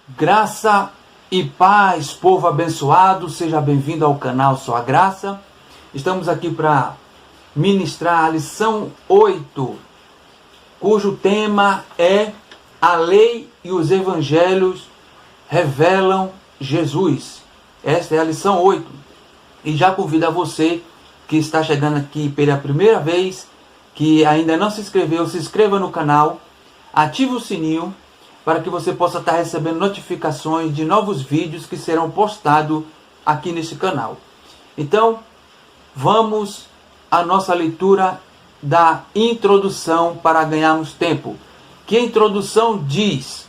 Graça e paz, povo abençoado, seja bem-vindo ao canal Só a Graça. Estamos aqui para ministrar a lição 8, cujo tema é A Lei e os Evangelhos revelam Jesus. Esta é a lição 8. E já convido a você que está chegando aqui pela primeira vez, que ainda não se inscreveu, se inscreva no canal, ative o sininho, para que você possa estar recebendo notificações de novos vídeos que serão postados aqui nesse canal. Então, vamos à nossa leitura da introdução para ganharmos tempo. Que a introdução diz: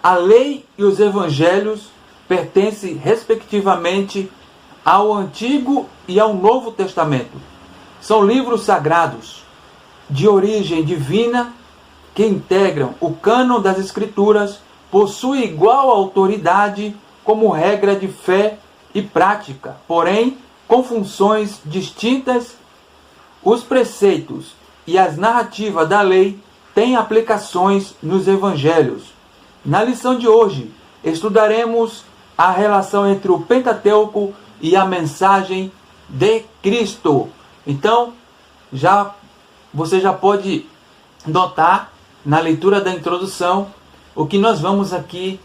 a lei e os evangelhos pertencem respectivamente ao Antigo e ao Novo Testamento. São livros sagrados de origem divina que integram o cânon das Escrituras, possuem igual autoridade como regra de fé e prática, porém com funções distintas. Os preceitos e as narrativas da lei têm aplicações nos evangelhos. Na lição de hoje, estudaremos a relação entre o Pentateuco e a mensagem de Cristo. Então, você já pode notar na leitura da introdução o que nós vamos aqui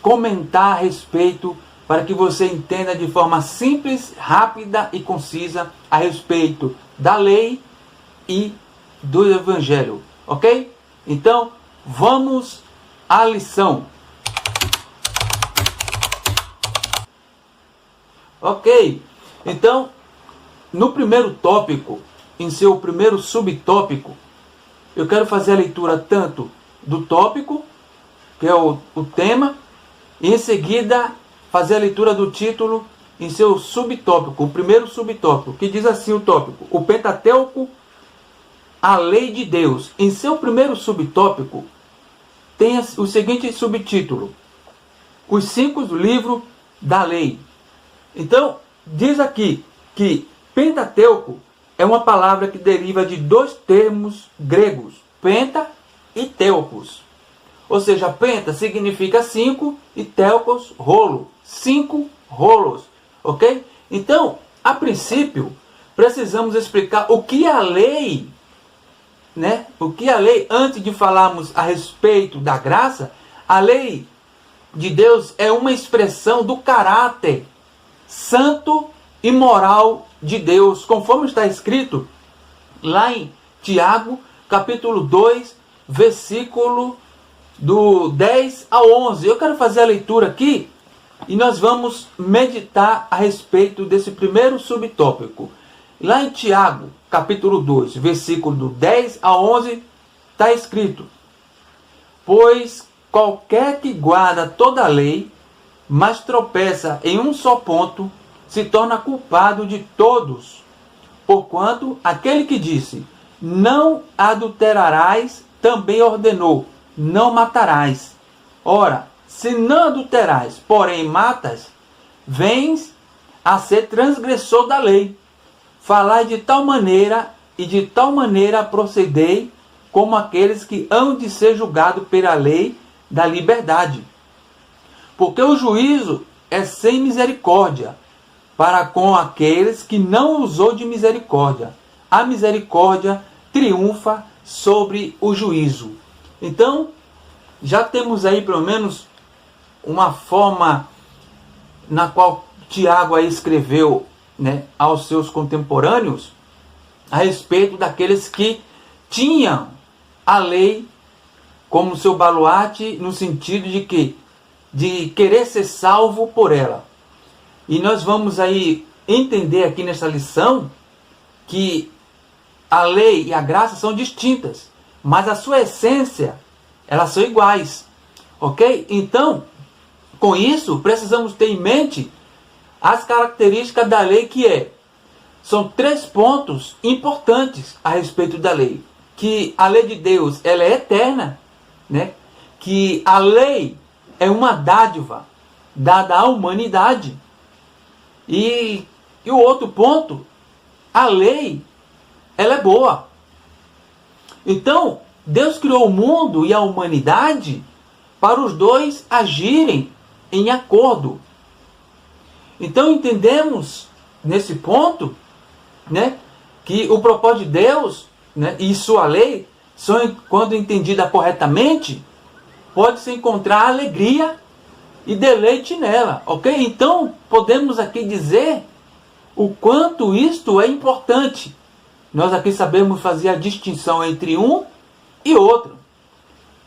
comentar a respeito, para que você entenda de forma simples, rápida e concisa a respeito da lei e do evangelho, ok? Então, vamos à lição. Ok, então, no primeiro tópico, em seu primeiro subtópico, eu quero fazer a leitura tanto do tópico, que é o tema, e em seguida fazer a leitura do título em seu subtópico, o primeiro subtópico, que diz assim o tópico: o Pentateuco, a lei de Deus. Em seu primeiro subtópico tem o seguinte subtítulo: os 5 livros da lei. Então, diz aqui que Pentateuco é uma palavra que deriva de 2 termos gregos, penta e teokos. Ou seja, penta significa 5 e teokos, rolo. 5 rolos, ok? Então, a princípio, precisamos explicar o que a lei, né? O que a lei, antes de falarmos a respeito da graça, a lei de Deus é uma expressão do caráter santo e moral de Deus, conforme está escrito lá em Tiago, capítulo 2, versículo do 10 ao 11. Eu quero fazer a leitura aqui e nós vamos meditar a respeito desse primeiro subtópico. Lá em Tiago, capítulo 2, versículo do 10 a 11, está escrito: pois qualquer que guarda toda a lei, mas tropeça em um só ponto, se torna culpado de todos. Porquanto aquele que disse, não adulterarás, também ordenou, não matarás. Ora, se não adulterás, porém matas, vens a ser transgressor da lei. Falai de tal maneira, e de tal maneira procedei, como aqueles que hão de ser julgados pela lei da liberdade. Porque o juízo é sem misericórdia para com aqueles que não usou de misericórdia. A misericórdia triunfa sobre o juízo. Então, já temos aí pelo menos uma forma na qual Tiago aí escreveu, né, aos seus contemporâneos a respeito daqueles que tinham a lei como seu baluarte, no sentido de querer ser salvo por ela. E nós vamos aí entender aqui nessa lição que a lei e a graça são distintas, mas a sua essência, elas são iguais. Ok? Então, com isso, precisamos ter em mente as características da lei, são 3 pontos importantes a respeito da lei. Que a lei de Deus, ela é eterna, né? Que a lei é uma dádiva dada à humanidade. E o outro ponto, a lei, ela é boa. Então, Deus criou o mundo e a humanidade para os dois agirem em acordo. Então entendemos nesse ponto, né, que o propósito de Deus, né, e sua lei, quando entendida corretamente, pode-se encontrar alegria e deleite nela, ok? Então podemos aqui dizer o quanto isto é importante. Nós aqui sabemos fazer a distinção entre um e outro.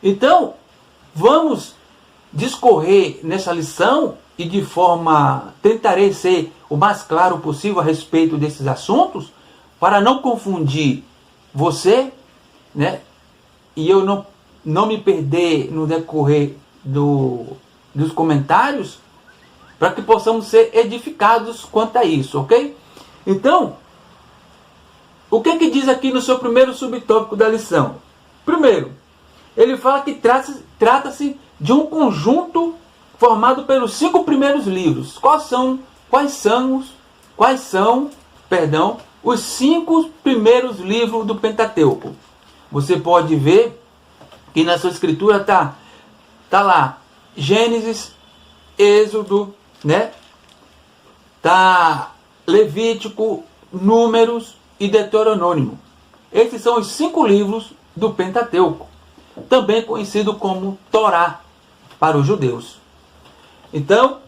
Então, vamos discorrer nessa lição e de forma, tentarei ser o mais claro possível a respeito desses assuntos, para não confundir você, né, e eu não me perder no decorrer dos comentários, para que possamos ser edificados quanto a isso, ok? Então, o que diz aqui no seu primeiro subtópico da lição? Primeiro, ele fala que trata-se de um conjunto formado pelos 5 primeiros livros. Quais são os 5 primeiros livros do Pentateuco? Você pode ver que na sua escritura tá lá Gênesis, Êxodo, né? Tá Levítico, Números e Deuteronômio. Esses são os 5 livros do Pentateuco, também conhecido como Torá para os judeus. Então,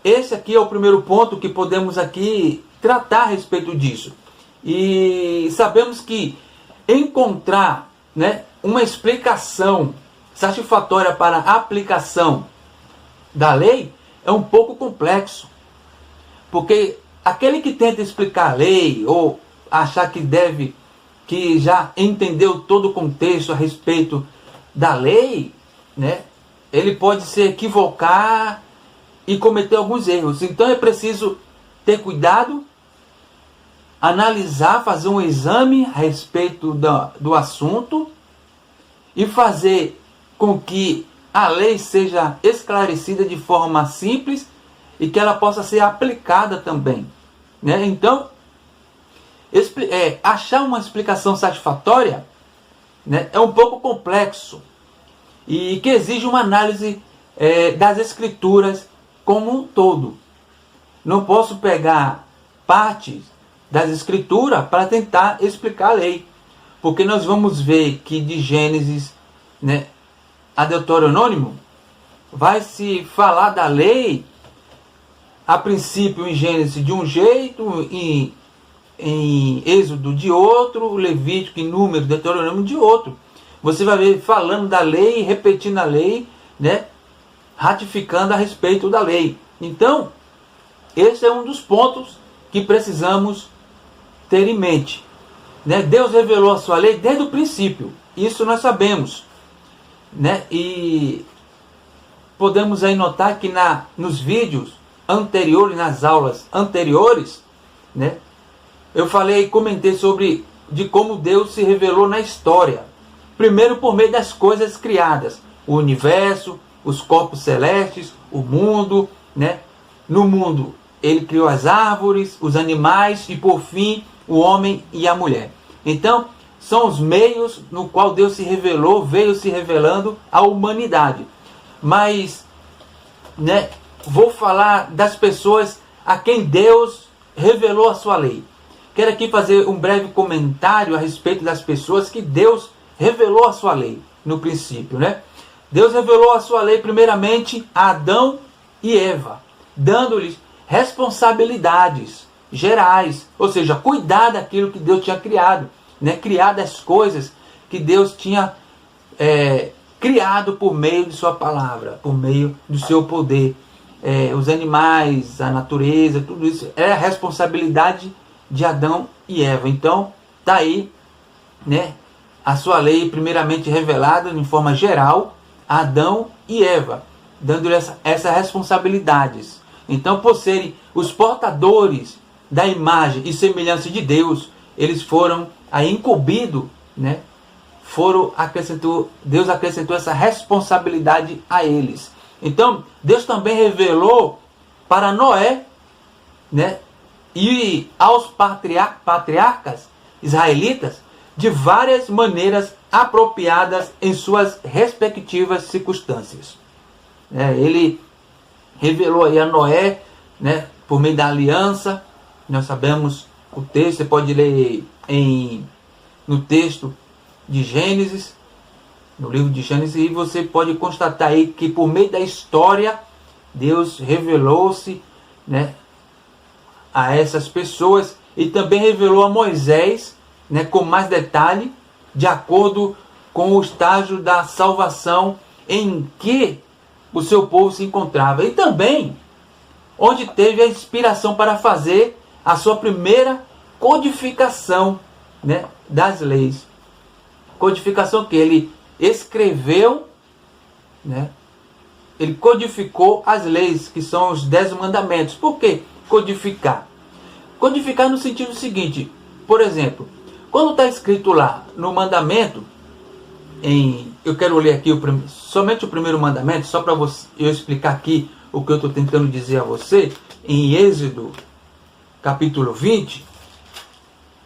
esse aqui é o primeiro ponto que podemos aqui tratar a respeito disso. E sabemos que encontrar, né, uma explicação satisfatória para a aplicação da lei é um pouco complexo. Porque aquele que tenta explicar a lei ou achar que já entendeu todo o contexto a respeito da lei, né, ele pode se equivocar e cometer alguns erros. Então é preciso ter cuidado, analisar, fazer um exame a respeito do assunto e fazer com que a lei seja esclarecida de forma simples e que ela possa ser aplicada também, né? Então, achar uma explicação satisfatória, né, é um pouco complexo e que exige uma análise das escrituras como um todo. Não posso pegar partes das escrituras para tentar explicar a lei, porque nós vamos ver que de Gênesis, né, a Deuteronômio vai se falar da lei a princípio em Gênesis de um jeito, em Êxodo de outro, Levítico, em Número, Deuteronômio de outro. Você vai ver falando da lei, repetindo a lei, né, ratificando a respeito da lei. Então, esse é um dos pontos que precisamos ter em mente, né? Deus revelou a sua lei desde o princípio, isso nós sabemos, né? E podemos aí notar que nos vídeos anteriores, nas aulas anteriores, né, eu comentei sobre de como Deus se revelou na história. Primeiro por meio das coisas criadas, o universo, os corpos celestes, o mundo, né? No mundo ele criou as árvores, os animais e por fim o homem e a mulher. Então são os meios no qual Deus se revelou, veio se revelando à humanidade. Mas, né, vou falar das pessoas a quem Deus revelou a sua lei. Quero aqui fazer um breve comentário a respeito das pessoas que Deus revelou a sua lei no princípio, né? Deus revelou a sua lei primeiramente a Adão e Eva, dando-lhes responsabilidades gerais, ou seja, cuidar daquilo que Deus tinha criado, né? Criar das coisas que Deus tinha criado por meio de sua palavra, por meio do seu poder. Os animais, a natureza, tudo isso é a responsabilidade de Adão e Eva. Então, está aí, né, a sua lei primeiramente revelada em forma geral a Adão e Eva, dando essas responsabilidades. Então, por serem os portadores da imagem e semelhança de Deus, eles foram aí incumbidos, né? Deus acrescentou essa responsabilidade a eles. Então, Deus também revelou para Noé, né, e aos patriarcas israelitas, de várias maneiras apropriadas em suas respectivas circunstâncias. Ele revelou aí a Noé, né, por meio da aliança. Nós sabemos o texto, você pode ler no texto de Gênesis, no livro de Gênesis, e você pode constatar aí que por meio da história, Deus revelou-se, né, a essas pessoas, e também revelou a Moisés, né, com mais detalhe, de acordo com o estágio da salvação em que o seu povo se encontrava. E também onde teve a inspiração para fazer a sua primeira codificação, né, das leis. Codificação que ele escreveu, né, ele codificou as leis, que são os 10 mandamentos. Por que codificar? Codificar no sentido seguinte, por exemplo, quando está escrito lá no mandamento, eu quero ler aqui somente o primeiro mandamento, só para eu explicar aqui o que eu estou tentando dizer a você, em Êxodo, capítulo 20,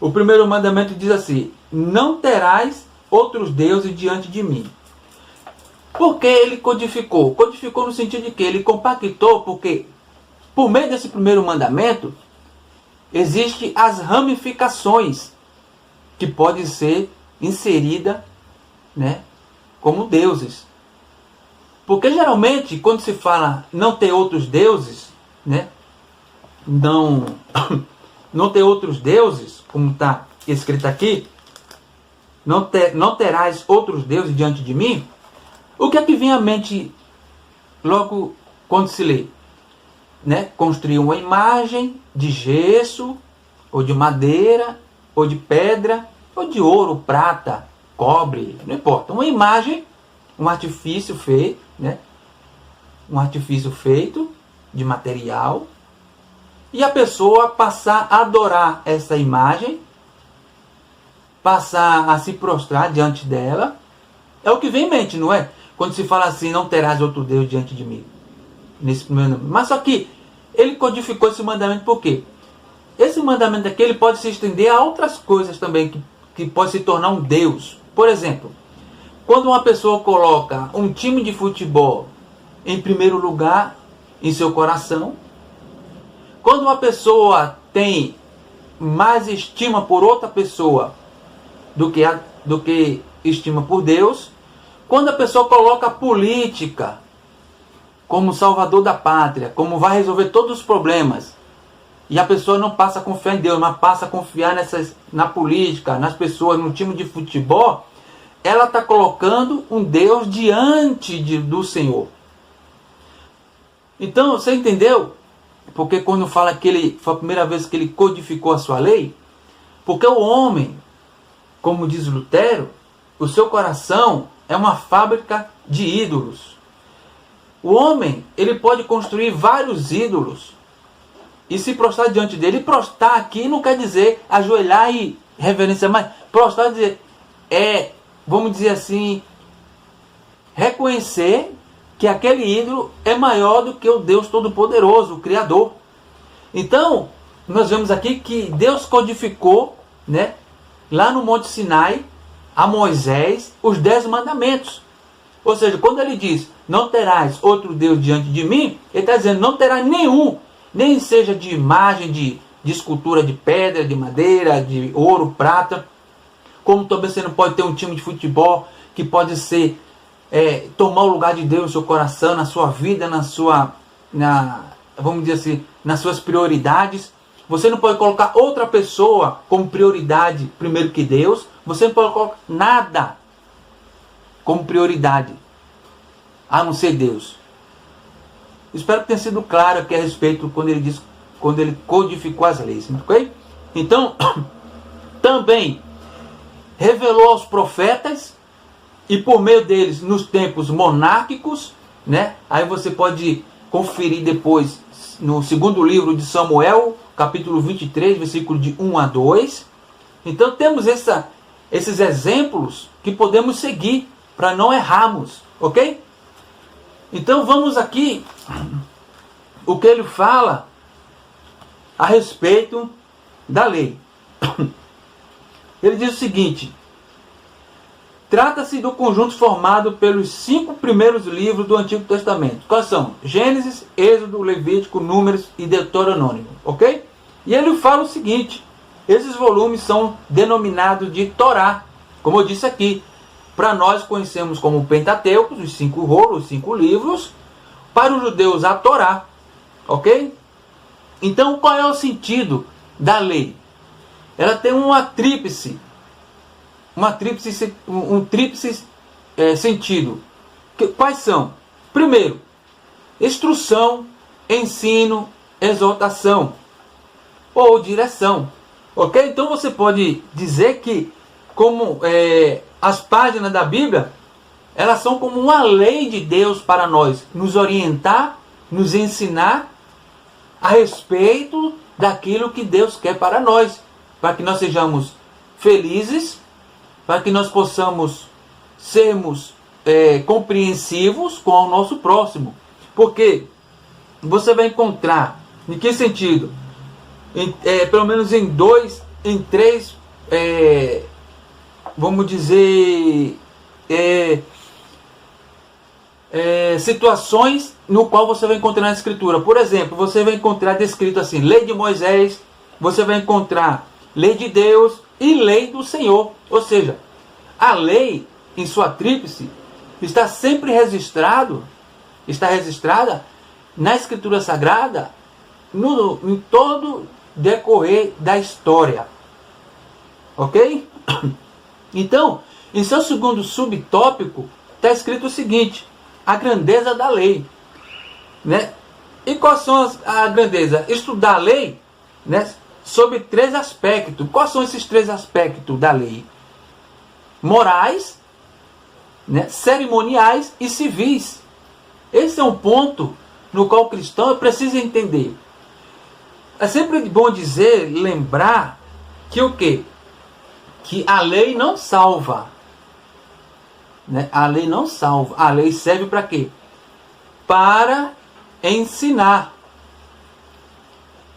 o primeiro mandamento diz assim: não terás outros deuses diante de mim. Por que ele codificou? Codificou no sentido de que ele compactou, porque por meio desse primeiro mandamento, existem as ramificações que podem ser inseridas, né, como deuses. Porque geralmente, quando se fala não ter outros deuses, né, não ter outros deuses, como está escrito aqui, não terás outros deuses diante de mim, o que é que vem à mente logo quando se lê? Né? Construir uma imagem de gesso, ou de madeira, ou de pedra, ou de ouro, prata, cobre, não importa. Uma imagem, um artifício feito, né? Um artifício feito de material, e a pessoa passar a adorar essa imagem, passar a se prostrar diante dela. É o que vem em mente, não é? Quando se fala assim, não terás outro Deus diante de mim. Nesse primeiro mandamento. Mas só que ele codificou esse mandamento por quê? Esse mandamento aqui ele pode se estender a outras coisas também, que pode se tornar um Deus. Por exemplo, quando uma pessoa coloca um time de futebol em primeiro lugar em seu coração, quando uma pessoa tem mais estima por outra pessoa do que estima por Deus, quando a pessoa coloca a política como salvador da pátria, como vai resolver todos os problemas, e a pessoa não passa a confiar em Deus, mas passa a confiar na política, nas pessoas, no time de futebol, ela está colocando um Deus diante do Senhor. Então, você entendeu? Porque quando fala que foi a primeira vez que ele codificou a sua lei, porque o homem, como diz Lutero, o seu coração é uma fábrica de ídolos. O homem, ele pode construir vários ídolos e se prostrar diante dele. E prostrar aqui não quer dizer ajoelhar e reverenciar, mas prostrar vamos dizer assim, reconhecer que aquele ídolo é maior do que o Deus Todo-Poderoso, o Criador. Então, nós vemos aqui que Deus codificou, né, lá no Monte Sinai, a Moisés, os 10 mandamentos. Ou seja, quando ele diz, não terás outro Deus diante de mim, ele está dizendo, não terá nenhum, nem seja de imagem, de escultura de pedra, de madeira, de ouro, prata. Como também você não pode ter um time de futebol que pode ser tomar o lugar de Deus no seu coração, na sua vida, vamos dizer assim, nas suas prioridades. Você não pode colocar outra pessoa como prioridade primeiro que Deus. Você não pode colocar nada como prioridade a não ser Deus. Espero que tenha sido claro aqui a respeito quando ele codificou as leis, ok? Então, também revelou aos profetas, e por meio deles nos tempos monárquicos, né? Aí você pode conferir depois no segundo livro de Samuel, capítulo 23, versículo de 1 a 2. Então temos esses exemplos que podemos seguir para não errarmos, ok? Então vamos aqui o que ele fala a respeito da lei. Ele diz o seguinte, Trata-se do conjunto formado pelos 5 primeiros livros do Antigo Testamento. Quais são? Gênesis, Êxodo, Levítico, Números e Deuteronômio. Ok? E ele fala o seguinte: esses volumes são denominados de Torá. Como eu disse aqui, para nós conhecemos como Pentateuco, os 5 rolos, os 5 livros. Para os judeus, a Torá. Ok? Então, qual é o sentido da lei? Ela tem um tríplice sentido. Quais são? Primeiro, instrução, ensino, exortação ou direção. Ok? Então você pode dizer que como as páginas da Bíblia, elas são como uma lei de Deus para nós, nos orientar, nos ensinar a respeito daquilo que Deus quer para nós, para que nós sejamos felizes, para que nós possamos sermos compreensivos com o nosso próximo. Porque você vai encontrar, em que sentido? Pelo menos em 3, vamos dizer, situações no qual você vai encontrar na Escritura. Por exemplo, você vai encontrar descrito assim, lei de Moisés, você vai encontrar lei de Deus e lei do Senhor. Ou seja, a lei, em sua tríplice, está registrada na Escritura Sagrada em todo decorrer da história. Ok? Então, em seu segundo subtópico, está escrito o seguinte: a grandeza da lei. Né? E quais são a grandeza? Estudar a lei, né, sobre 3 aspectos. Quais são esses 3 aspectos da lei? Morais, né, cerimoniais e civis. Esse é um ponto no qual o cristão precisa entender. É sempre bom lembrar que o quê? Que a lei não salva. Né? A lei não salva. A lei serve para quê? Para ensinar.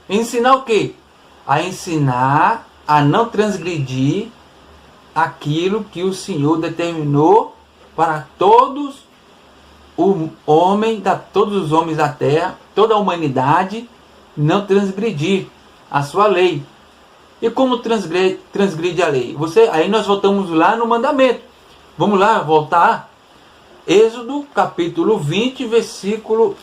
Ensinar o quê? A ensinar a não transgredir aquilo que o Senhor determinou para todos os homens da terra, toda a humanidade, não transgredir a sua lei. E como transgride a lei? Aí nós voltamos lá no mandamento. Vamos lá, voltar. Êxodo capítulo 20, versículo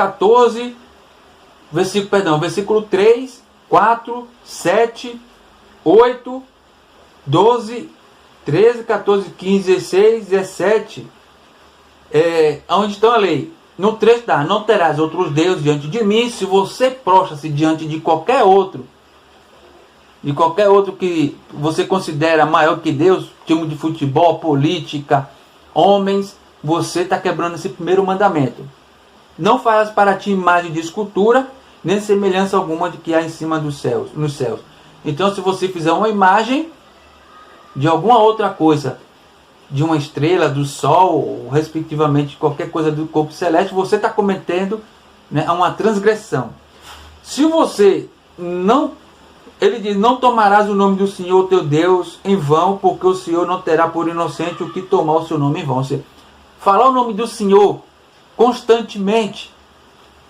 14, versículo 3, 4, 7, 8, 12, 13, 14, 15, 16, 17. Onde está a lei? No 3 está: não terás outros deuses diante de mim. Se você prostra-se diante de qualquer outro que você considera maior que Deus, time de futebol, política, homens, você está quebrando esse primeiro mandamento. Não farás para ti imagem de escultura, nem semelhança alguma de que há em cima dos céus, nos céus. Então, se você fizer uma imagem de alguma outra coisa, de uma estrela, do sol, ou respectivamente qualquer coisa do corpo celeste, você está cometendo, né, uma transgressão. Se você não... Ele diz: não tomarás o nome do Senhor teu Deus em vão, porque o Senhor não terá por inocente o que tomar o seu nome em vão. Você falar o nome do Senhor constantemente,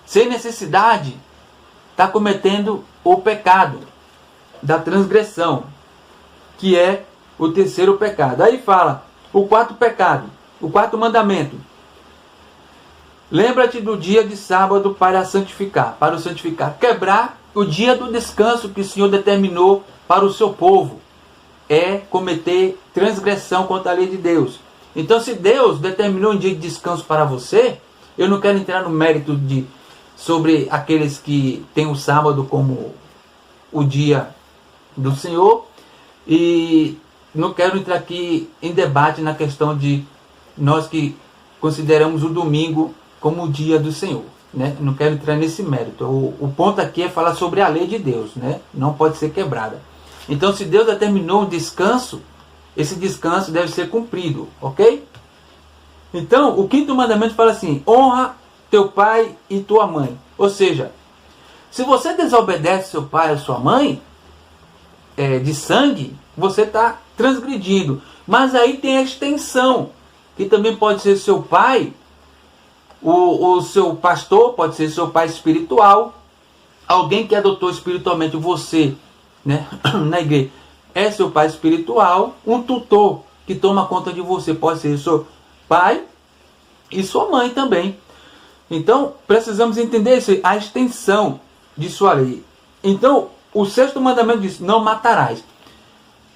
sem necessidade, está cometendo o pecado da transgressão, que é o terceiro pecado. Aí fala o 4º pecado, o 4º mandamento: lembra-te do dia de sábado para o santificar. Quebrar o dia do descanso que o Senhor determinou para o seu povo é cometer transgressão contra a lei de Deus. Então, se Deus determinou um dia de descanso para você, eu não quero entrar no mérito sobre aqueles que têm o sábado como o dia do Senhor, e não quero entrar aqui em debate na questão de nós que consideramos o domingo como o dia do Senhor. Né? Não quero entrar nesse mérito. O ponto aqui é falar sobre a lei de Deus, né? Não pode ser quebrada. Então, se Deus determinou um descanso, esse descanso deve ser cumprido, ok? Então, o 5º mandamento fala assim: honra teu pai e tua mãe. Ou seja, se você desobedece seu pai ou sua mãe, de sangue, você está transgredindo. Mas aí tem a extensão, que também pode ser seu pai, o seu pastor, pode ser seu pai espiritual, alguém que adotou espiritualmente você, né, na igreja, é seu pai espiritual, um tutor que toma conta de você, pode ser seu pai e sua mãe também. Então, precisamos entender isso, a extensão de sua lei. Então, o sexto mandamento diz, não matarás.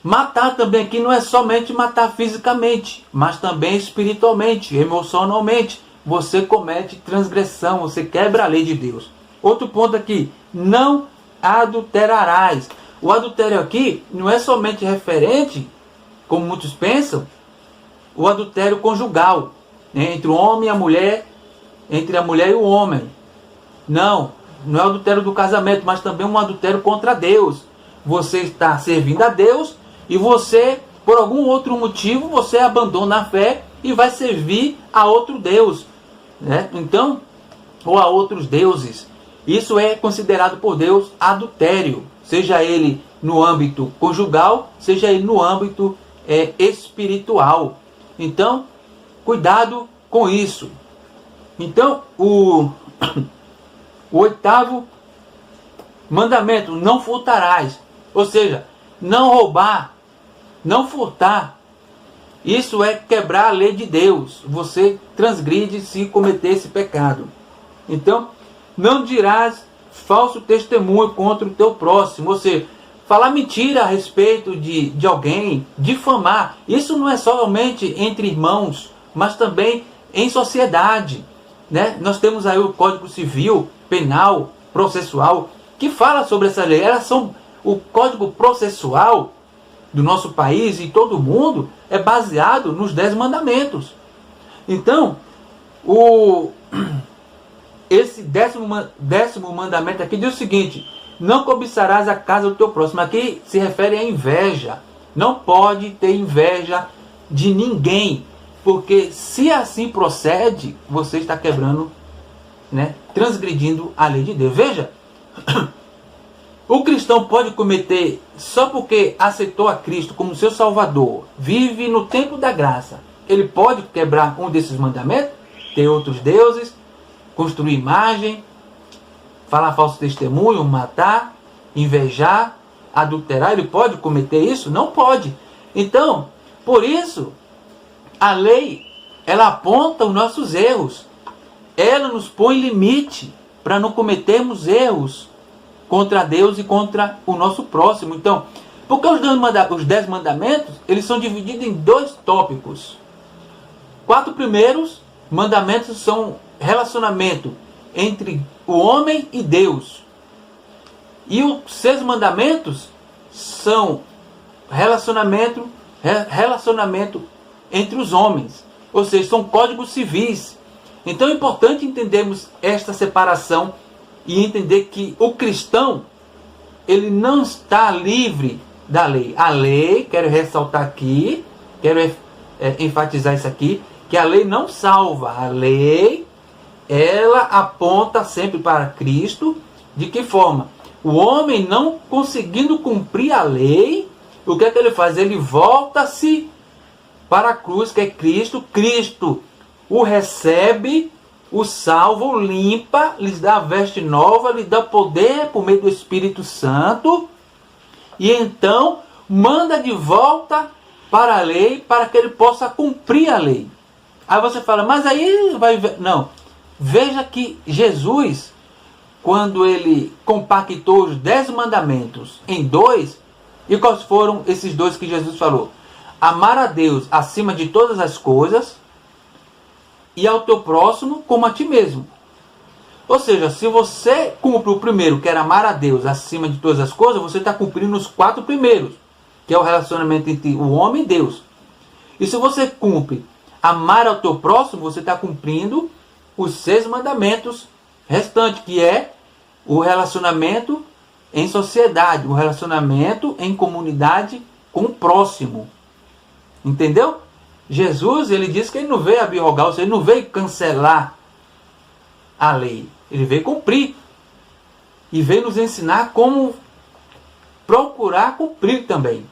Matar também aqui não é somente matar fisicamente, mas também espiritualmente, emocionalmente. Você comete transgressão, você quebra a lei de Deus. Outro ponto aqui, não adulterarás. O adultério aqui não é somente referente, como muitos pensam, o adultério conjugal, né, entre o homem e a mulher, entre a mulher e o homem. Não é o adultério do casamento, mas também um adultério contra Deus. Você está servindo a Deus e você, por algum outro motivo, você abandona a fé e vai servir a outro Deus, né? Então, ou a outros deuses. Isso é considerado por Deus adultério, seja ele no âmbito conjugal, seja ele no âmbito espiritual. Então, cuidado com isso. Então, o oitavo mandamento, não furtarás. Ou seja, não roubar, não furtar. Isso é quebrar a lei de Deus. Você transgride se cometer esse pecado. Então, não dirás falso testemunho contra o teu próximo. Ou seja, falar mentira a respeito de alguém, difamar. Isso não é somente entre irmãos, mas também em sociedade, né? Nós temos aí o Código Civil, Penal, Processual, que fala sobre essa lei. O Código Processual do nosso país e todo mundo é baseado nos 10 mandamentos. Então, esse décimo mandamento aqui diz o seguinte: não cobiçarás a casa do teu próximo. Aqui se refere à inveja. Não pode ter inveja de ninguém, porque se assim procede, você está quebrando, né, transgredindo a lei de Deus. Veja, o cristão pode cometer, só porque aceitou a Cristo como seu Salvador, vive no tempo da graça, ele pode quebrar um desses mandamentos, ter outros deuses, construir imagem, falar falso testemunho, matar, invejar, adulterar. Ele pode cometer isso? Não pode. Então, por isso, a lei, ela aponta os nossos erros. Ela nos põe limite para não cometermos erros contra Deus e contra o nosso próximo. Então, porque os 10 mandamentos, eles são divididos em 2 tópicos. 4 primeiros mandamentos são relacionamento entre o homem e Deus. E os 6 mandamentos são relacionamento entre os homens. Ou seja, são códigos civis. Então é importante entendermos esta separação e entender que o cristão, ele não está livre da lei. A lei, quero ressaltar aqui, quero enfatizar isso aqui, que a lei não salva. A lei, ela aponta sempre para Cristo. De que forma? O homem, não conseguindo cumprir a lei, o que é que ele faz? Ele volta-se para a cruz, que é Cristo. Cristo o recebe, o salva, o limpa, lhes dá a veste nova, lhe dá poder por meio do Espírito Santo, e então manda de volta para a lei, para que ele possa cumprir a lei. Aí você fala, mas aí vai ver. Não. Veja que Jesus, quando ele compactou os 10 mandamentos em 2, e quais foram esses 2 que Jesus falou? Amar a Deus acima de todas as coisas e ao teu próximo como a ti mesmo. Ou seja, se você cumpre o primeiro, que era amar a Deus acima de todas as coisas, você está cumprindo os 4 primeiros, que é o relacionamento entre o homem e Deus. E se você cumpre amar ao teu próximo, você está cumprindo os 6 mandamentos restantes, que é o relacionamento em sociedade, o relacionamento em comunidade com o próximo. Entendeu? Jesus, ele disse que ele não veio abrogar, ele não veio cancelar a lei. Ele veio cumprir. E veio nos ensinar como procurar cumprir também.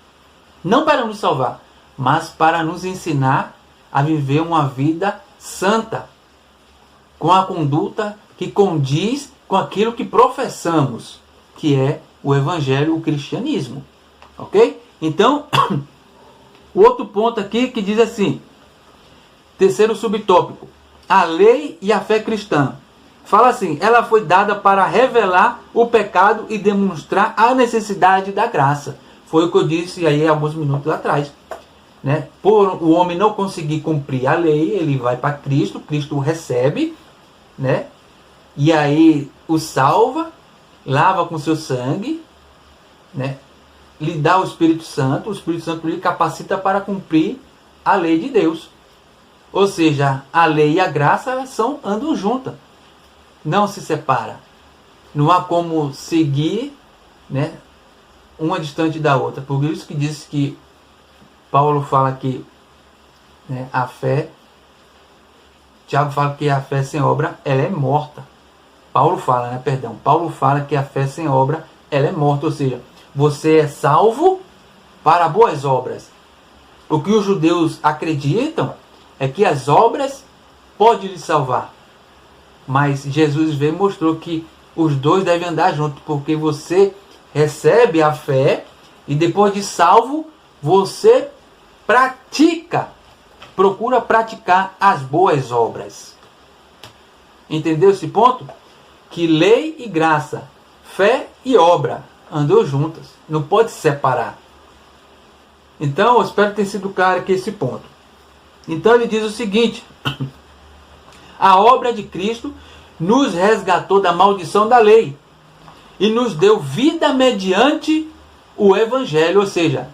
Não para nos salvar, mas para nos ensinar a viver uma vida santa, com a conduta que condiz com aquilo que professamos, que é o Evangelho, o cristianismo. Ok? Então, o outro ponto aqui que diz assim, terceiro subtópico, a lei e a fé cristã. Fala assim, ela foi dada para revelar o pecado e demonstrar a necessidade da graça. Foi o que eu disse aí alguns minutos atrás. Né? Por o homem não conseguir cumprir a lei, ele vai para Cristo, Cristo o recebe, né? E aí o salva, lava com seu sangue, né? Lhe dá o Espírito Santo lhe capacita para cumprir a lei de Deus. Ou seja, a lei e a graça andam juntas, não se separam. Não há como seguir, né, uma distante da outra. Por isso que diz que Paulo fala que, né, a fé, Tiago fala que a fé sem obra ela é morta. Paulo fala que a fé sem obra ela é morta, ou seja, você é salvo para boas obras. O que os judeus acreditam é que as obras podem lhe salvar. Mas Jesus veio e mostrou que os dois devem andar juntos, porque você recebe a fé e depois de salvo, você procura praticar as boas obras. Entendeu esse ponto? Que lei e graça, fé e obra andam juntas, não pode se separar. Então, eu espero ter sido claro aqui esse ponto. Então ele diz o seguinte, a obra de Cristo nos resgatou da maldição da lei e nos deu vida mediante o Evangelho, ou seja,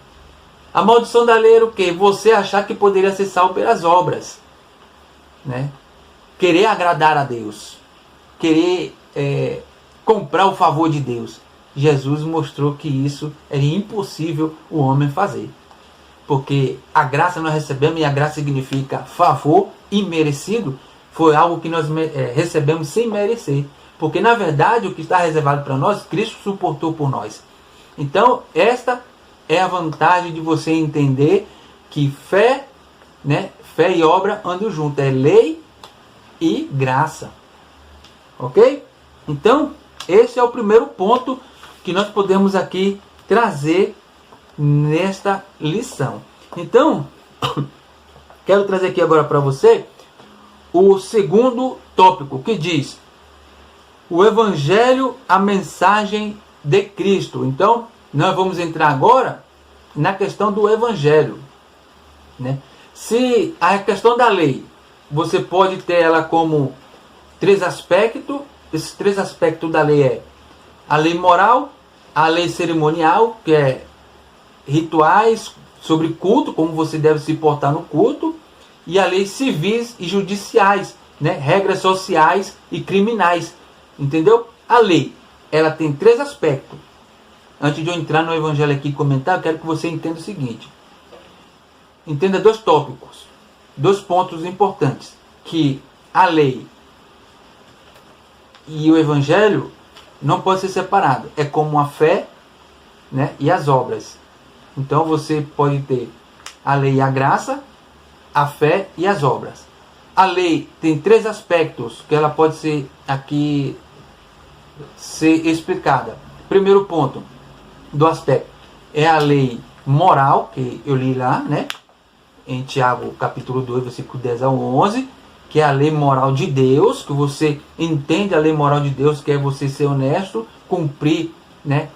a maldição da lei era o quê? Você achar que poderia ser salvo pelas obras, né? Querer agradar a Deus, querer comprar o favor de Deus. Jesus mostrou que isso era impossível o homem fazer. Porque a graça nós recebemos, e a graça significa favor imerecido, foi algo que nós recebemos sem merecer. Porque na verdade o que está reservado para nós, Cristo suportou por nós. Então esta é a vantagem de você entender que fé, né, fé e obra andam juntas, é lei e graça. Ok? Então esse é o primeiro ponto que nós podemos aqui trazer nesta lição. Então, quero trazer aqui agora para você o segundo tópico, que diz o Evangelho, a mensagem de Cristo. Então, nós vamos entrar agora na questão do Evangelho, né? Se a questão da lei, você pode ter ela como três aspectos. Esses três aspectos da lei é a lei moral, a lei cerimonial, que é rituais sobre culto, como você deve se portar no culto, e a lei civis e judiciais, né? Regras sociais e criminais. Entendeu? A lei, ela tem três aspectos. Antes de eu entrar no Evangelho aqui e comentar, eu quero que você entenda o seguinte. Entenda dois tópicos, dois pontos importantes, que a lei e o Evangelho não podem ser separados. É como a fé, né, e as obras. Então você pode ter a lei e a graça, a fé e as obras. A lei tem três aspectos que ela pode ser aqui ser explicada. Primeiro ponto do aspecto é a lei moral, que eu li lá, né, em Tiago capítulo 2, versículo 10 ao 11, que é a lei moral de Deus, que você entende a lei moral de Deus, que é você ser honesto, cumprir, né,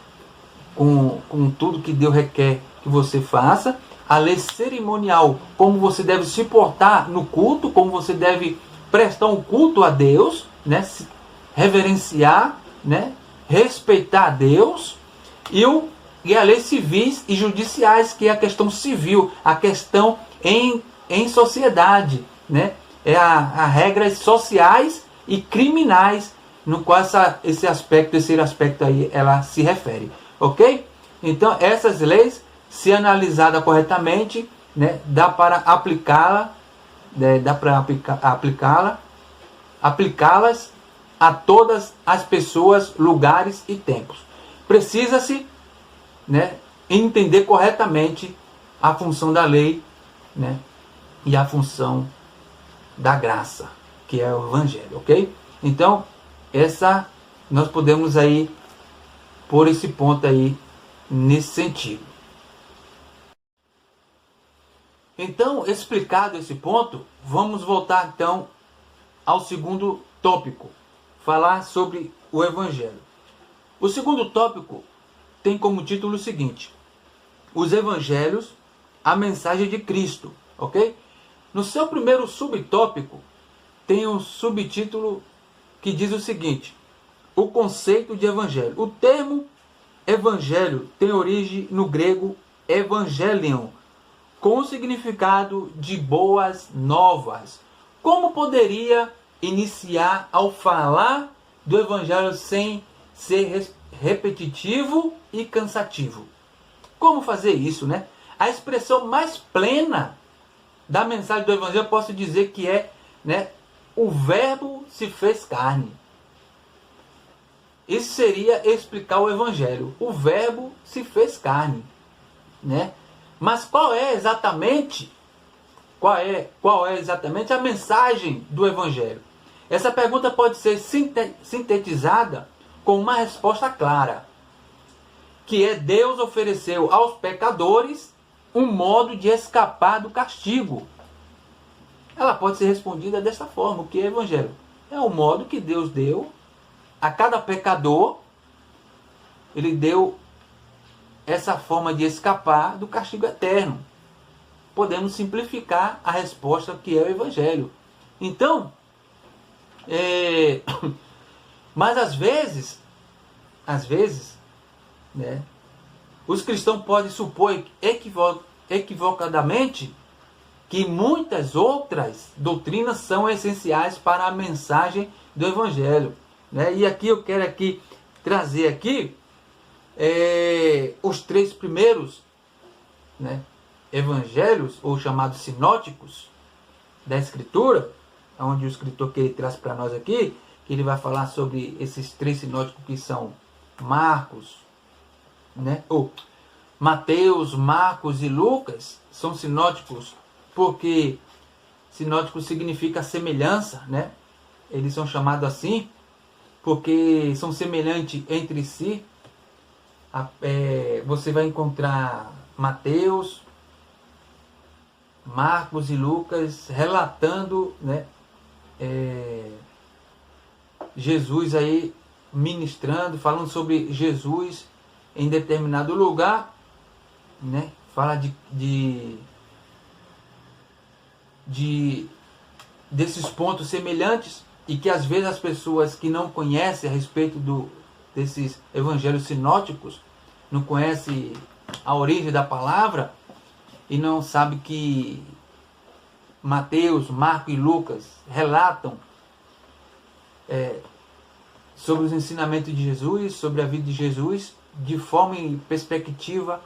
com tudo que Deus requer que você faça. A lei cerimonial, como você deve se portar no culto, como você deve prestar um culto a Deus, né, reverenciar, né, respeitar a Deus. E a lei civis e judiciais, que é a questão civil, a questão em sociedade, né? É a regras sociais e criminais no qual esse terceiro aspecto aí, ela se refere, ok? Então essas leis, se analisada corretamente, né, dá para aplicá-las a todas as pessoas, lugares e tempos. Precisa-se né, entender corretamente a função da lei, né, e a função da graça, que é o Evangelho, ok? Então, nós podemos aí pôr esse ponto aí nesse sentido. Então, explicado esse ponto, vamos voltar então ao segundo tópico, falar sobre o Evangelho. O segundo tópico tem como título o seguinte: os Evangelhos, a mensagem de Cristo, ok? No seu primeiro subtópico, tem um subtítulo que diz o seguinte: o conceito de Evangelho. O termo Evangelho tem origem no grego Evangelion, com o significado de boas novas. Como poderia iniciar ao falar do Evangelho sem ser repetitivo e cansativo? Como fazer isso, né? A expressão mais plena da mensagem do Evangelho, eu posso dizer que é, né, o Verbo se fez carne. Isso seria explicar o Evangelho. O Verbo se fez carne, né? Mas qual é exatamente a mensagem do Evangelho? Essa pergunta pode ser sintetizada com uma resposta clara, que é: Deus ofereceu aos pecadores um modo de escapar do castigo. Ela pode ser respondida dessa forma: o que é Evangelho? É o modo que Deus deu a cada pecador. Ele deu essa forma de escapar do castigo eterno. Podemos simplificar a resposta, que é o Evangelho. Então, mas às vezes, né, os cristãos podem supor equivocadamente que muitas outras doutrinas são essenciais para a mensagem do Evangelho, né? E aqui eu quero trazer os três primeiros, né, evangelhos, ou chamados sinóticos da Escritura, onde o escritor que ele traz para nós aqui, que ele vai falar sobre esses três sinóticos que são Marcos, né, ou Mateus, Marcos e Lucas. São sinóticos porque sinótico significa semelhança, né? Eles são chamados assim porque são semelhantes entre si. Você vai encontrar Mateus, Marcos e Lucas relatando, né, Jesus aí ministrando, falando sobre Jesus em determinado lugar, né? Fala desses pontos semelhantes, e que às vezes as pessoas que não conhecem a respeito desses evangelhos sinóticos, não conhecem a origem da palavra e não sabem que Mateus, Marcos e Lucas relatam sobre os ensinamentos de Jesus, sobre a vida de Jesus, de forma e perspectiva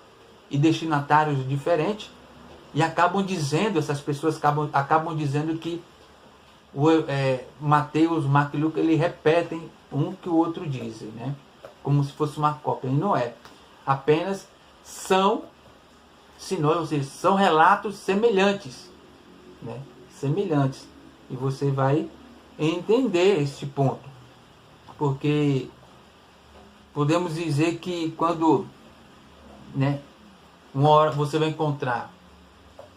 e destinatários diferentes, e acabam dizendo, essas pessoas acabam dizendo que Mateus, Marcos e Lucas, eles repetem um que o outro diz, né? Como se fosse uma cópia. E não é. Apenas são sinônimos, ou seja, são relatos semelhantes, né? Semelhantes. E você vai entender este ponto. Porque podemos dizer que quando, né, uma hora você vai encontrar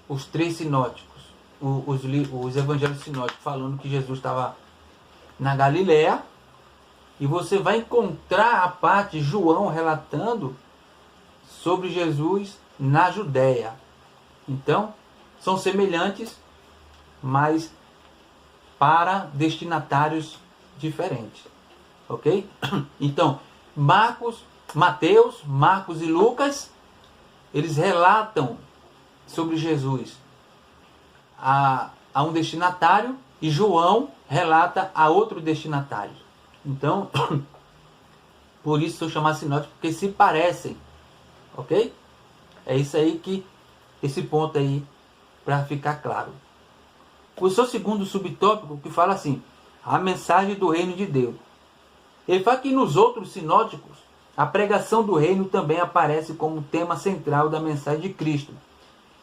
os três sinóticos, os evangelhos sinóticos, falando que Jesus estava na Galileia, e você vai encontrar a parte de João relatando sobre Jesus na Judéia. Então, são semelhantes, mas para destinatários diferentes. Ok? Então, Mateus, Marcos e Lucas, eles relatam sobre Jesus a um destinatário, e João relata a outro destinatário. Então, por isso são chamados sinóticos, porque se parecem. Ok? É isso aí, esse ponto aí, para ficar claro. O seu segundo subtópico, que fala assim: a mensagem do reino de Deus. Ele fala que nos outros sinóticos A pregação do reino também aparece como tema central da mensagem de Cristo.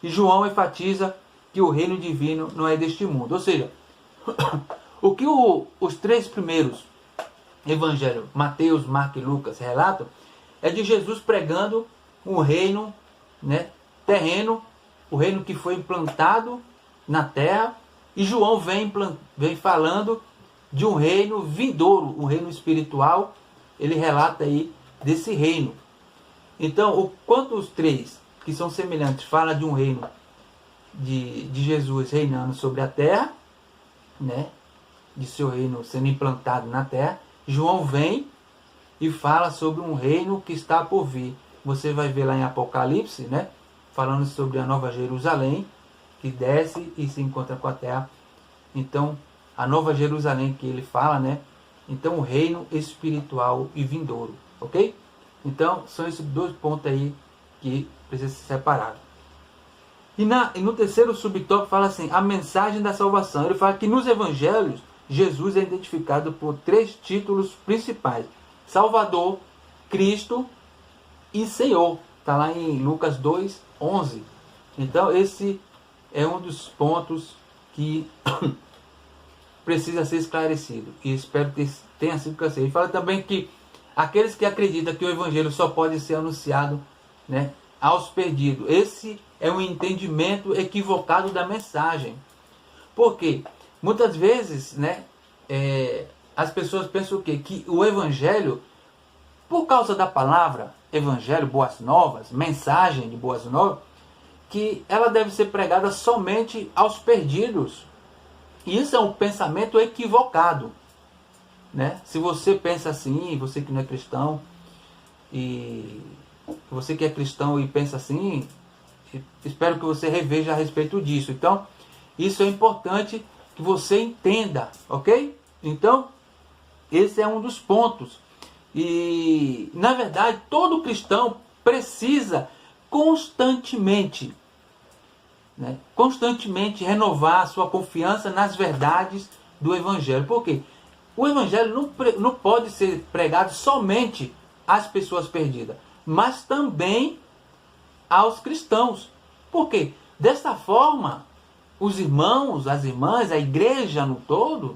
E João enfatiza que o reino divino não é deste mundo. Ou seja, o que os três primeiros evangelhos, Mateus, Marcos e Lucas, relatam, é de Jesus pregando um reino, né, terreno, o reino que foi implantado na terra, e João vem falando de um reino vindouro, um reino espiritual. Ele relata aí desse reino. Então, o quanto os três que são semelhantes falam de um reino de Jesus reinando sobre a terra, né, de seu reino sendo implantado na terra, João vem e fala sobre um reino que está por vir. Você vai ver lá em Apocalipse, né, falando sobre a Nova Jerusalém, que desce e se encontra com a terra. Então, a Nova Jerusalém que ele fala, né, então o reino espiritual e vindouro, ok? Então, são esses dois pontos aí que precisam ser separados. E no terceiro subtópico fala assim, a mensagem da salvação. Ele fala que nos evangelhos, Jesus é identificado por três títulos principais: Salvador, Cristo e Senhor. Está lá em Lucas 2:11. Então, esse é um dos pontos que precisa ser esclarecido. E espero que tenha sido esclarecido. Ele fala também que aqueles que acreditam que o evangelho só pode ser anunciado, né, aos perdidos. Esse é um entendimento equivocado da mensagem. Por quê? Muitas vezes, né, as pessoas pensam o quê? Que o evangelho, por causa da palavra evangelho, boas novas, mensagem de boas novas, que ela deve ser pregada somente aos perdidos. E isso é um pensamento equivocado, né? Se você pensa assim, você que não é cristão, e você que é cristão e pensa assim, espero que você reveja a respeito disso. Então, isso é importante que você entenda, ok? Então, esse é um dos pontos. E, na verdade, todo cristão precisa constantemente, né, constantemente renovar a sua confiança nas verdades do Evangelho. Por quê? O Evangelho não pode ser pregado somente às pessoas perdidas, mas também aos cristãos. Por quê? Desta forma, os irmãos, as irmãs, a igreja no todo,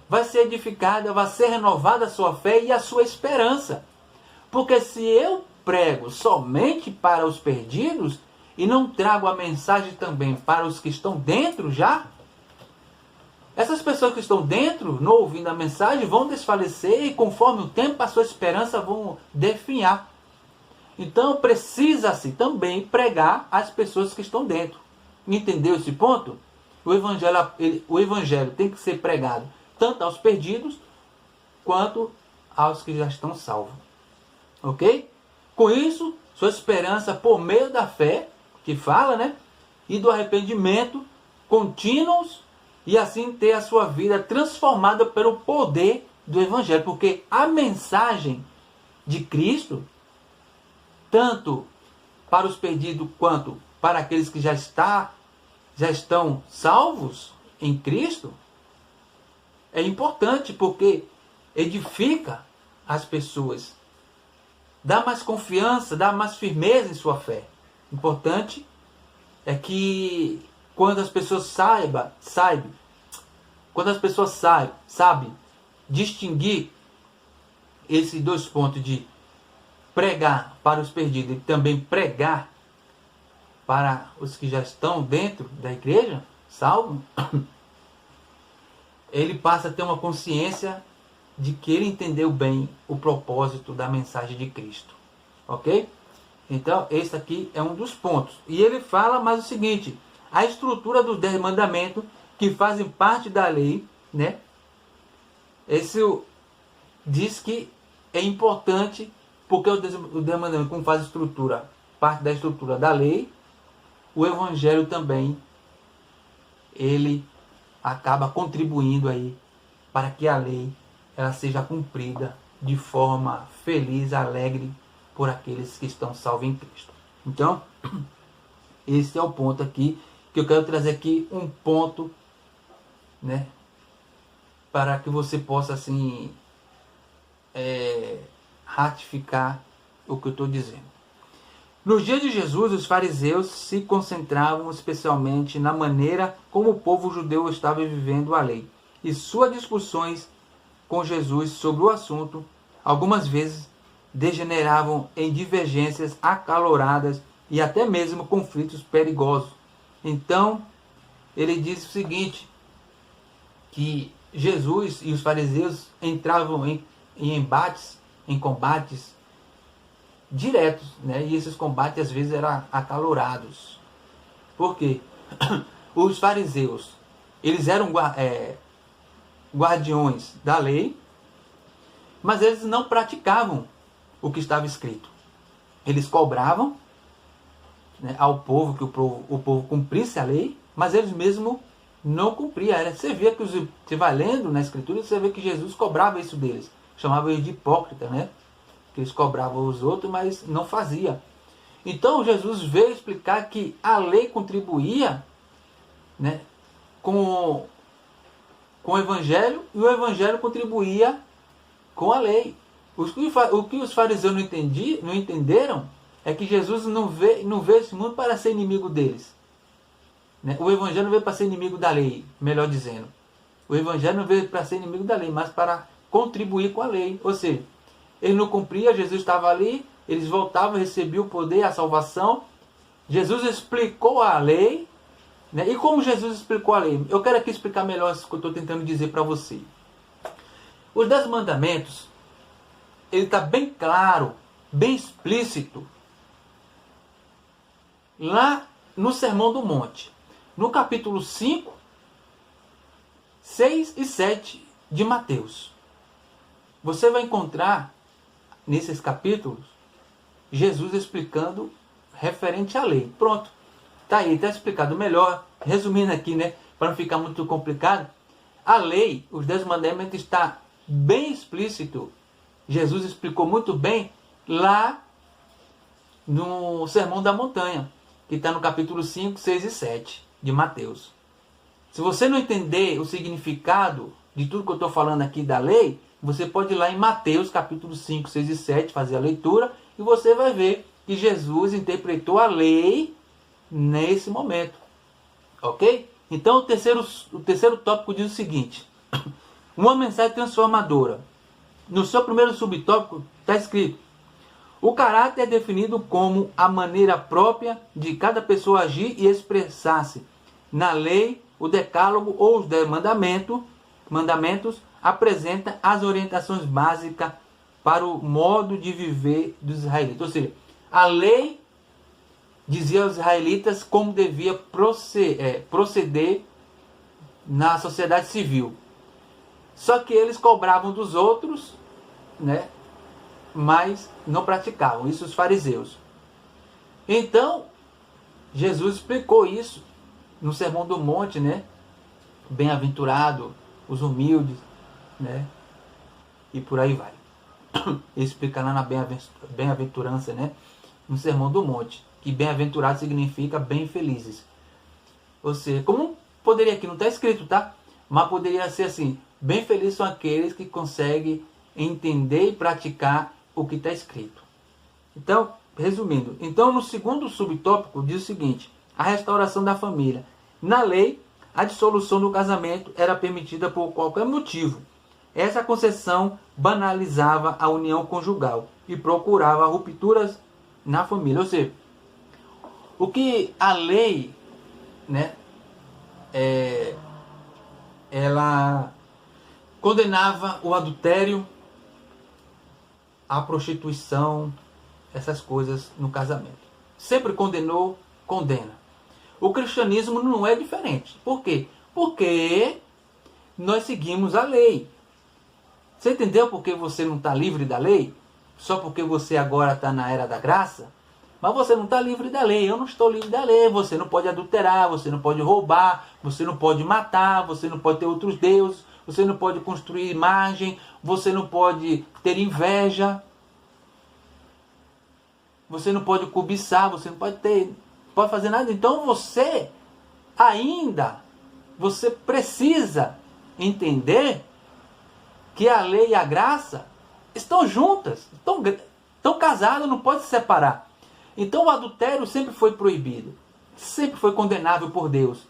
vai ser edificada, vai ser renovada a sua fé e a sua esperança. Porque se eu prego somente para os perdidos e não trago a mensagem também para os que estão dentro já, essas pessoas que estão dentro, não ouvindo a mensagem, vão desfalecer e conforme o tempo a sua esperança vão definhar. Então precisa-se também pregar às pessoas que estão dentro. Entendeu esse ponto? O evangelho tem que ser pregado tanto aos perdidos quanto aos que já estão salvos. Ok? Com isso, sua esperança por meio da fé, que fala, né? E do arrependimento contínuos, e assim ter a sua vida transformada pelo poder do Evangelho. Porque a mensagem de Cristo, tanto para os perdidos quanto para aqueles que já estão salvos em Cristo, é importante porque edifica as pessoas, dá mais confiança, dá mais firmeza em sua fé. Importante é que quando as pessoas sabem distinguir esses dois pontos de pregar para os perdidos e também pregar para os que já estão dentro da igreja, salvo, ele passa a ter uma consciência de que ele entendeu bem o propósito da mensagem de Cristo. Ok? Então, esse aqui é um dos pontos. E ele fala mais o seguinte: a estrutura dos 10 mandamentos que fazem parte da lei, né? Esse diz que é importante porque os 10 mandamentos, como faz parte da estrutura da lei, o Evangelho também, ele acaba contribuindo aí para que a lei ela seja cumprida de forma feliz, alegre por aqueles que estão salvos em Cristo. Então, esse é o ponto aqui que eu quero trazer aqui um ponto, né, para que você possa assim ratificar o que eu estou dizendo. Nos dias de Jesus, os fariseus se concentravam especialmente na maneira como o povo judeu estava vivendo a lei. E suas discussões com Jesus sobre o assunto, algumas vezes, degeneravam em divergências acaloradas e até mesmo conflitos perigosos. Então, ele diz o seguinte, que Jesus e os fariseus entravam em embates, em combates diretos, né? E esses combates às vezes eram acalorados. Por quê? Os fariseus, eles eram guardiões da lei, mas eles não praticavam o que estava escrito. Eles cobravam, né, ao povo que o povo cumprisse a lei, mas eles mesmos não cumpriam. Você vê que você vai lendo na escritura, você vê que Jesus cobrava isso deles. Chamava eles de hipócrita, né? Que eles cobravam os outros, mas não fazia. Então Jesus veio explicar que a lei contribuía, né, com o Evangelho, e o Evangelho contribuía com a lei. O que os fariseus não entenderam é que Jesus não veio esse mundo para ser inimigo deles. Né? O Evangelho não veio para ser inimigo da lei, melhor dizendo. O Evangelho não veio para ser inimigo da lei, mas para contribuir com a lei. Ou seja, ele não cumpria, Jesus estava ali, eles voltavam, recebiam o poder, a salvação. Jesus explicou a lei, né? E como Jesus explicou a lei? Eu quero aqui explicar melhor isso que eu estou tentando dizer para você. Os 10 mandamentos, ele está bem claro, bem explícito, lá no Sermão do Monte, no capítulo 5, 6 e 7 de Mateus. Você vai encontrar nesses capítulos Jesus explicando referente à lei. Pronto, está aí, está explicado melhor. Resumindo aqui, né, para não ficar muito complicado, a lei, os 10 mandamentos, está bem explícito. Jesus explicou muito bem lá no Sermão da Montanha, que está no capítulo 5, 6 e 7 de Mateus. Se você não entender o significado de tudo que eu estou falando aqui da lei, você pode ir lá em Mateus capítulo 5, 6 e 7, fazer a leitura, e você vai ver que Jesus interpretou a lei nesse momento. Ok? Então o terceiro tópico diz o seguinte: uma mensagem transformadora. No seu primeiro subtópico está escrito: o caráter é definido como a maneira própria de cada pessoa agir e expressar-se. Na lei, o decálogo ou os 10 mandamentos apresenta as orientações básicas para o modo de viver dos israelitas. Ou seja, a lei dizia aos israelitas como devia proceder na sociedade civil. Só que eles cobravam dos outros, né, mas não praticavam. Isso os fariseus. Então, Jesus explicou isso no Sermão do Monte, né? Bem-aventurado os humildes, né? E por aí vai. Ele explica lá na bem-aventurança, né? No Sermão do Monte, que bem-aventurado significa bem felizes. Ou seja, como poderia aqui, não está escrito, tá? Mas poderia ser assim: bem felizes são aqueles que conseguem entender e praticar o que está escrito. Então, resumindo, então no segundo subtópico diz o seguinte: a restauração da família. Na lei, a dissolução do casamento era permitida por qualquer motivo. Essa concessão banalizava a união conjugal e procurava rupturas na família. Ou seja, o que a lei, né, ela condenava o adultério, a prostituição, essas coisas no casamento. Sempre condenou, condena. O cristianismo não é diferente. Por quê? Porque nós seguimos a lei. Você entendeu por que você não está livre da lei? Só porque você agora está na era da graça? Mas você não está livre da lei. Eu não estou livre da lei. Você não pode adulterar, você não pode roubar, você não pode matar, você não pode ter outros deuses, você não pode construir imagem, você não pode ter inveja, você não pode cobiçar, você não pode fazer nada. Então você precisa entender que a lei e a graça estão juntas, estão casadas, não pode se separar. Então o adultério sempre foi proibido, sempre foi condenável por Deus.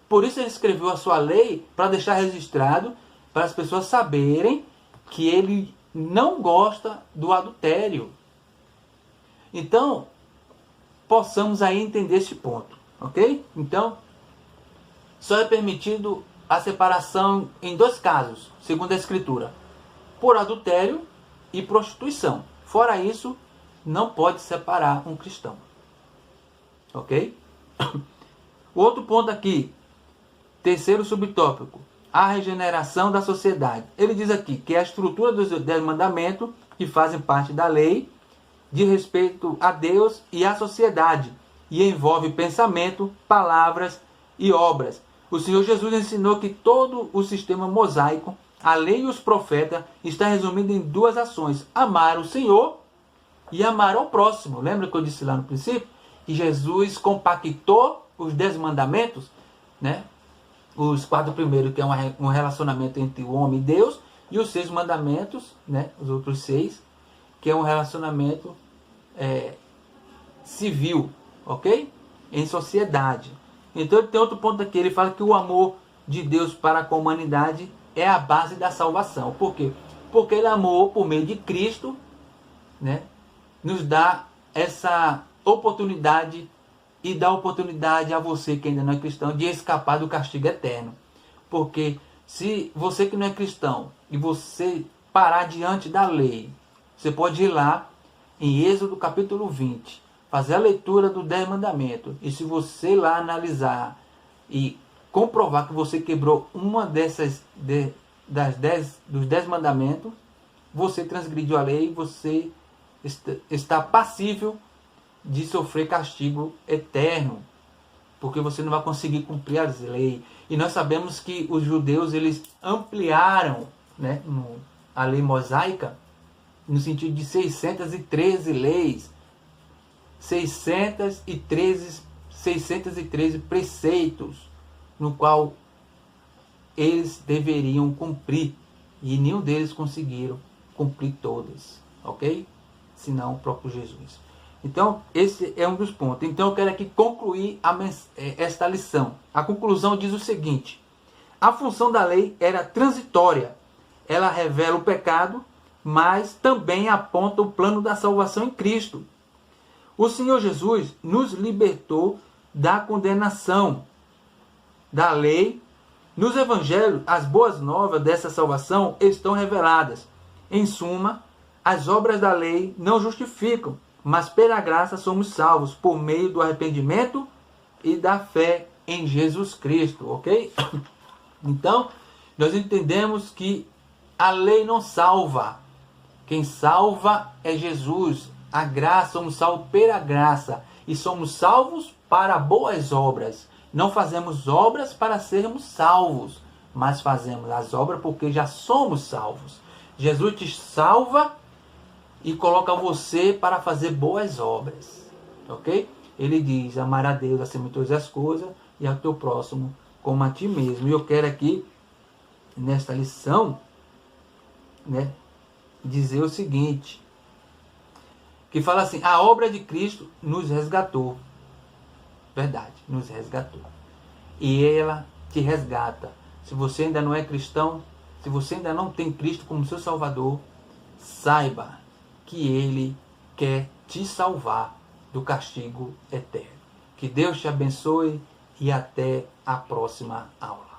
Por isso ele escreveu a sua lei, para deixar registrado, para as pessoas saberem que ele não gosta do adultério. Então, possamos aí entender este ponto, ok? Então, só é permitido a separação em 2 casos, segundo a Escritura: por adultério e prostituição. Fora isso, não pode separar um cristão, ok? O outro ponto aqui, terceiro subtópico, a regeneração da sociedade. Ele diz aqui que a estrutura dos 10 mandamentos, que fazem parte da lei, de respeito a Deus e à sociedade, e envolve pensamento, palavras e obras. O Senhor Jesus ensinou que todo o sistema mosaico, a lei e os profetas, está resumido em 2 ações: amar o Senhor e amar ao próximo. Lembra que eu disse lá no princípio? Que Jesus compactou os 10 mandamentos, né? Os 4 primeiros, que é um relacionamento entre o homem e Deus, e os 6 mandamentos, né? Os outros 6, que é um relacionamento civil, ok? Em sociedade. Então ele tem outro ponto aqui, ele fala que o amor de Deus para com a humanidade é a base da salvação. Por quê? Porque ele amou por meio de Cristo, né? Nos dá essa oportunidade e dá oportunidade a você que ainda não é cristão de escapar do castigo eterno. Porque se você que não é cristão e você parar diante da lei, você pode ir lá em Êxodo capítulo 20, fazer a leitura dos 10 mandamentos, e se você lá analisar e comprovar que você quebrou uma dos 10 mandamentos, você transgrediu a lei, você está passível de sofrer castigo eterno, porque você não vai conseguir cumprir as leis. E nós sabemos que os judeus, eles ampliaram, né, a lei mosaica, no sentido de 613 leis, 613 preceitos, no qual eles deveriam cumprir, e nenhum deles conseguiram cumprir todas, ok? Senão o próprio Jesus. Então, esse é um dos pontos. Então, eu quero aqui concluir esta lição. A conclusão diz o seguinte: a função da lei era transitória. Ela revela o pecado, mas também aponta o plano da salvação em Cristo. O Senhor Jesus nos libertou da condenação da lei. Nos evangelhos, as boas novas dessa salvação estão reveladas. Em suma, as obras da lei não justificam, mas pela graça somos salvos por meio do arrependimento e da fé em Jesus Cristo, ok? Então, nós entendemos que a lei não salva. Quem salva é Jesus. A graça, somos salvos pela graça. E somos salvos para boas obras. Não fazemos obras para sermos salvos, mas fazemos as obras porque já somos salvos. Jesus te salva e coloca você para fazer boas obras, ok? Ele diz: amar a Deus acima de todas as coisas e ao teu próximo como a ti mesmo. E eu quero aqui, nesta lição, né, dizer o seguinte, que fala assim: a obra de Cristo nos resgatou. Verdade, nos resgatou. E ela te resgata. Se você ainda não é cristão, se você ainda não tem Cristo como seu Salvador, saiba que Ele quer te salvar do castigo eterno. Que Deus te abençoe e até a próxima aula.